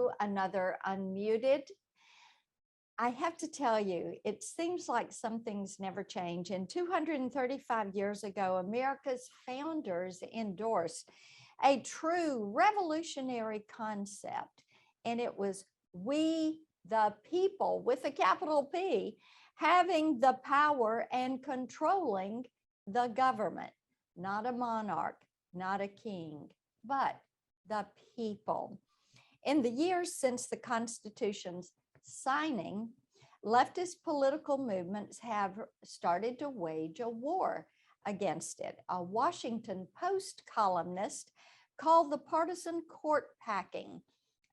to another Unmuted. I have to tell you, it seems like some things never change. And 235 years ago, America's founders endorsed a true revolutionary concept, and it was we the people, with a capital P, having the power and controlling the government, not a monarch, not a king, but the people. In the years since the Constitution's signing, leftist political movements have started to wage a war against it. A Washington Post columnist called the partisan court packing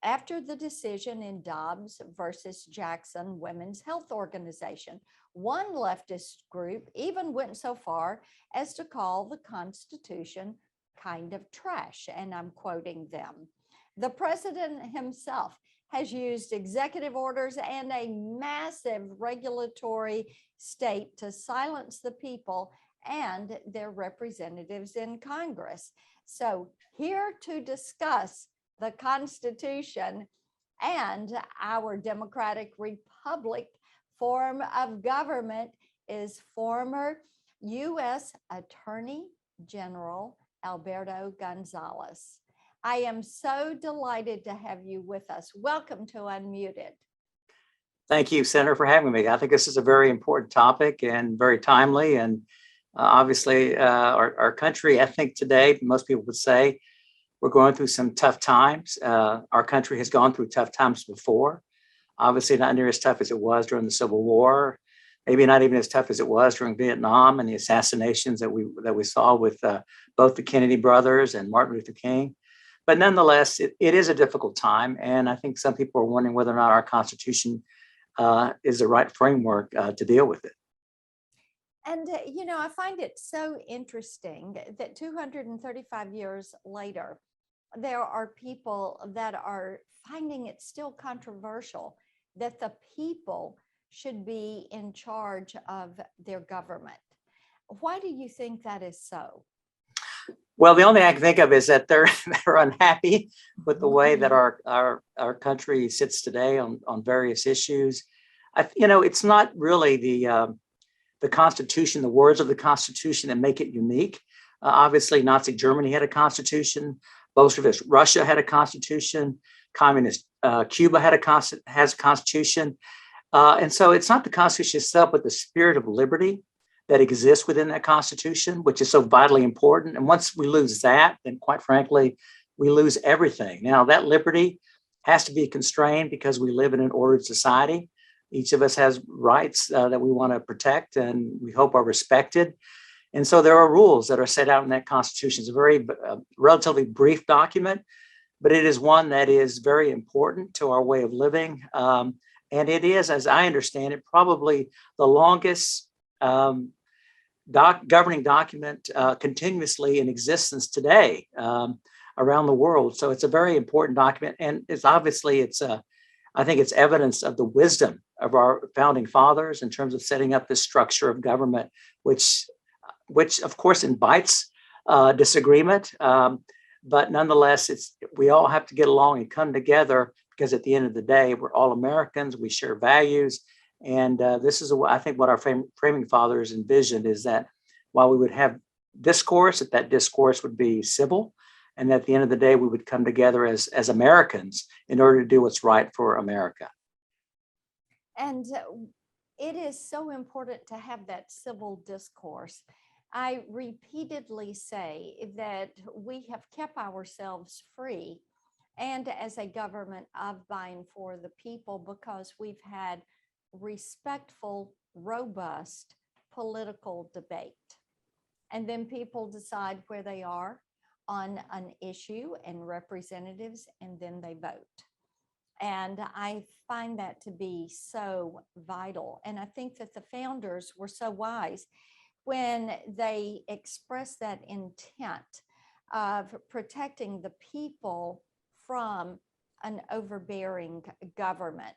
after the decision in Dobbs versus Jackson Women's Health Organization. One leftist group even went so far as to call the Constitution kind of trash, and I'm quoting them. The president himself has used executive orders and a massive regulatory state to silence the people and their representatives in Congress. So here to discuss the Constitution and our democratic republic form of government is former U.S. Attorney General Alberto Gonzales. I am so delighted to have you with us. Welcome to Unmuted. Thank you, Senator, for having me. I think this is a very important topic and very timely. And obviously, our country, I think today, most people would say, we're going through some tough times. Our country has gone through tough times before. Obviously, not near as tough as it was during the Civil War. Maybe not even as tough as it was during Vietnam and the assassinations that we saw with both the Kennedy brothers and Martin Luther King. But nonetheless, it is a difficult time. And I think some people are wondering whether or not our Constitution is the right framework to deal with it. And, you know, I find it so interesting that 235 years later, there are people that are finding it still controversial that the people should be in charge of their government. Why do you think that is so? Well, the only thing I can think of is that they're unhappy with the way that our country sits today on various issues. It's not really the Constitution, the words of the Constitution that make it unique. Obviously, Nazi Germany had a constitution. Bolshevist Russia had a constitution. Communist Cuba has a constitution. And so it's not the Constitution itself, but the spirit of liberty that exists within that Constitution, which is so vitally important. And once we lose that, then quite frankly, we lose everything. Now, that liberty has to be constrained because we live in an ordered society. Each of us has rights that we want to protect and we hope are respected. And so there are rules that are set out in that Constitution. It's a very relatively brief document, but it is one that is very important to our way of living. And it is, as I understand it, probably the longest governing document continuously in existence today around the world. So it's a very important document. And I think it's evidence of the wisdom of our founding fathers in terms of setting up this structure of government, which of course invites disagreement. But nonetheless, we all have to get along and come together because at the end of the day, we're all Americans, we share values. And this is, I think, what our framing fathers envisioned is that while we would have discourse, that discourse would be civil. And at the end of the day, we would come together as Americans in order to do what's right for America. And it is so important to have that civil discourse. I repeatedly say that we have kept ourselves free and as a government of by and for the people because we've had respectful, robust political debate. And then people decide where they are on an issue and representatives, and then they vote. And I find that to be so vital. And I think that the founders were so wise when they expressed that intent of protecting the people from an overbearing government.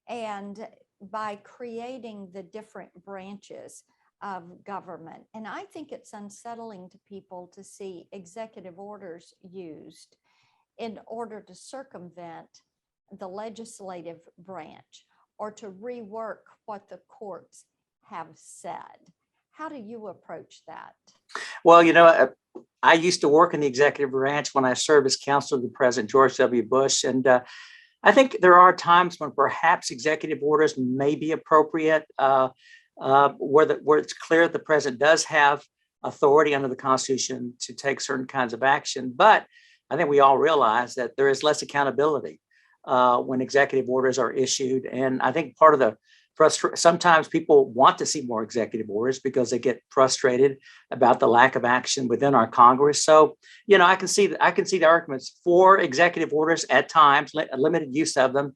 And by creating the different branches of government. And I think it's unsettling to people to see executive orders used in order to circumvent the legislative branch or to rework what the courts have said. How do you approach that? Well, I used to work in the executive branch when I served as counselor to President George W. Bush. And I think there are times when perhaps executive orders may be appropriate, where it's clear the president does have authority under the Constitution to take certain kinds of action. But I think we all realize that there is less accountability when executive orders are issued. And I think part of the sometimes people want to see more executive orders because they get frustrated about the lack of action within our Congress. So, I can see the arguments for executive orders at times, limited use of them,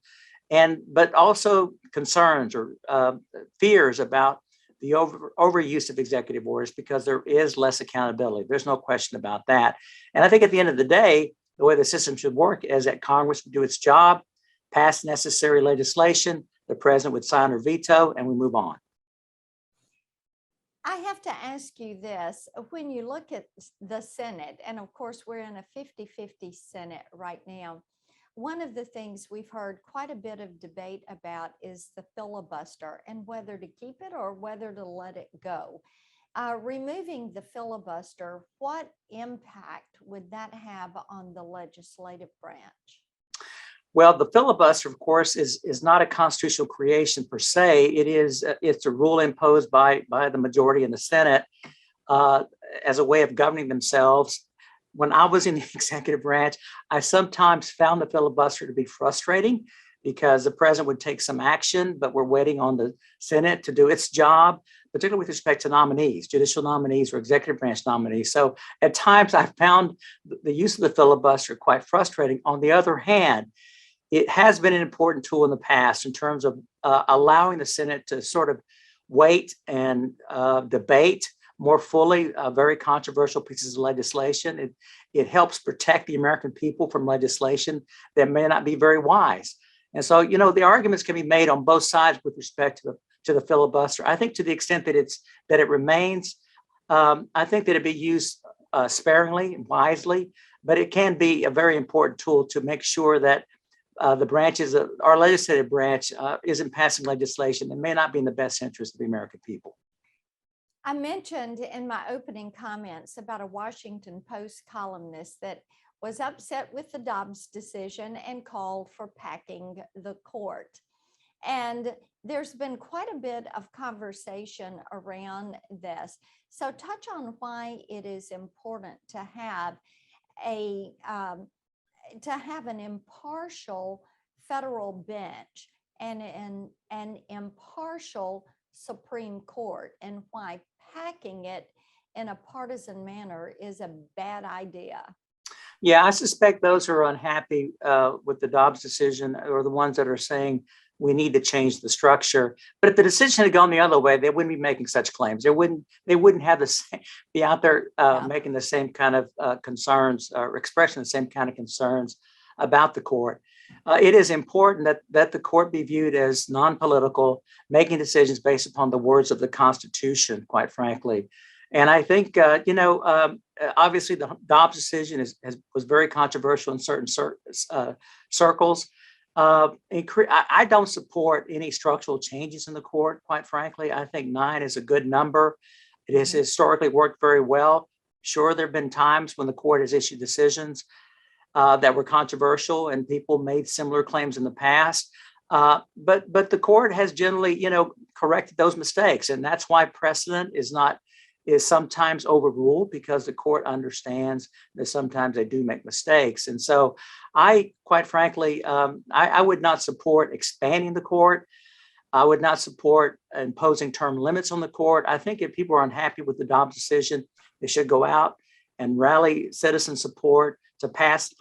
but also concerns or fears about the overuse of executive orders because there is less accountability. There's no question about that. And I think at the end of the day, the way the system should work is that Congress would do its job, pass necessary legislation, the president would sign or veto, and we move on. I have to ask you this. When you look at the Senate, and of course, we're in a 50-50 Senate right now, one of the things we've heard quite a bit of debate about is the filibuster and whether to keep it or whether to let it go. Removing the filibuster, what impact would that have on the legislative branch? Well, the filibuster, of course, is not a constitutional creation per se. It's a rule imposed by the majority in the Senate as a way of governing themselves. When I was in the executive branch, I sometimes found the filibuster to be frustrating because the president would take some action, but we're waiting on the Senate to do its job, particularly with respect to nominees, judicial nominees or executive branch nominees. So at times I found the use of the filibuster quite frustrating. On the other hand, it has been an important tool in the past in terms of allowing the Senate to sort of wait and debate more fully very controversial pieces of legislation. It helps protect the American people from legislation that may not be very wise. And so, the arguments can be made on both sides with respect to the filibuster. I think to the extent that it remains, I think that it be used sparingly and wisely, but it can be a very important tool to make sure that the branches of our legislative branch isn't passing legislation that may not be in the best interest of the American people. I mentioned in my opening comments about a Washington Post columnist that was upset with the Dobbs decision and called for packing the court. And there's been quite a bit of conversation around this. So touch on why it is important to have an impartial federal bench and an impartial Supreme Court, and why packing it in a partisan manner is a bad idea. Yeah, I suspect those who are unhappy with the Dobbs decision are the ones that are saying we need to change the structure. But if the decision had gone the other way, they wouldn't be making such claims. They wouldn't have be out there making the same kind of concerns or expressing the same kind of concerns about the court. It is important that the court be viewed as non-political, making decisions based upon the words of the Constitution, quite frankly. And I think, obviously the Dobbs decision was very controversial in certain circles. I don't support any structural changes in the court, quite frankly. I think 9 is a good number. It has historically worked very well. Sure, there have been times when the court has issued decisions that were controversial and people made similar claims in the past. But the court has generally, corrected those mistakes. And that's why precedent is sometimes overruled, because the court understands that sometimes they do make mistakes. And so I, quite frankly, I would not support expanding the court. I would not support imposing term limits on the court. I think if people are unhappy with the Dobbs decision, they should go out and rally citizen support to pass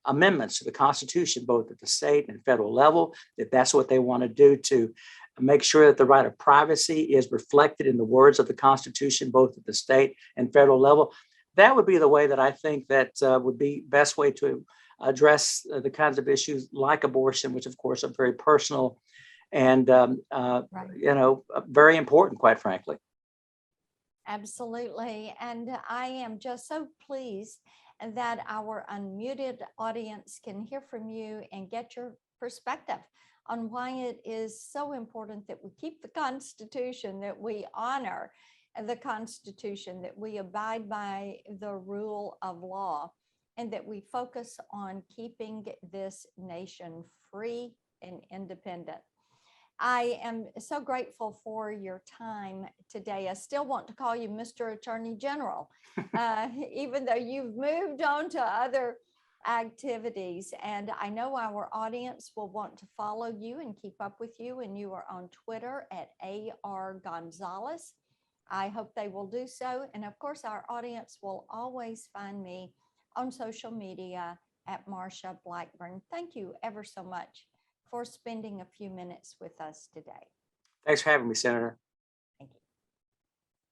amendments to the Constitution, both at the state and federal level, if that's what they want to do, to make sure that the right of privacy is reflected in the words of the Constitution, both at the state and federal level. That would be the way that I think that would be best way to address the kinds of issues like abortion, which of course are very personal and, very important, quite frankly. Absolutely. And I am just so pleased that our unmuted audience can hear from you and get your perspective on why it is so important that we keep the Constitution, that we honor the Constitution, that we abide by the rule of law, and that we focus on keeping this nation free and independent. I am so grateful for your time today. I still want to call you Mr. Attorney General, even though you've moved on to other activities. And I know our audience will want to follow you and keep up with you. And you are on Twitter at AR Gonzales. I hope they will do so. And of course, our audience will always find me on social media at Marsha Blackburn. Thank you ever so much for spending a few minutes with us today. Thanks for having me, Senator.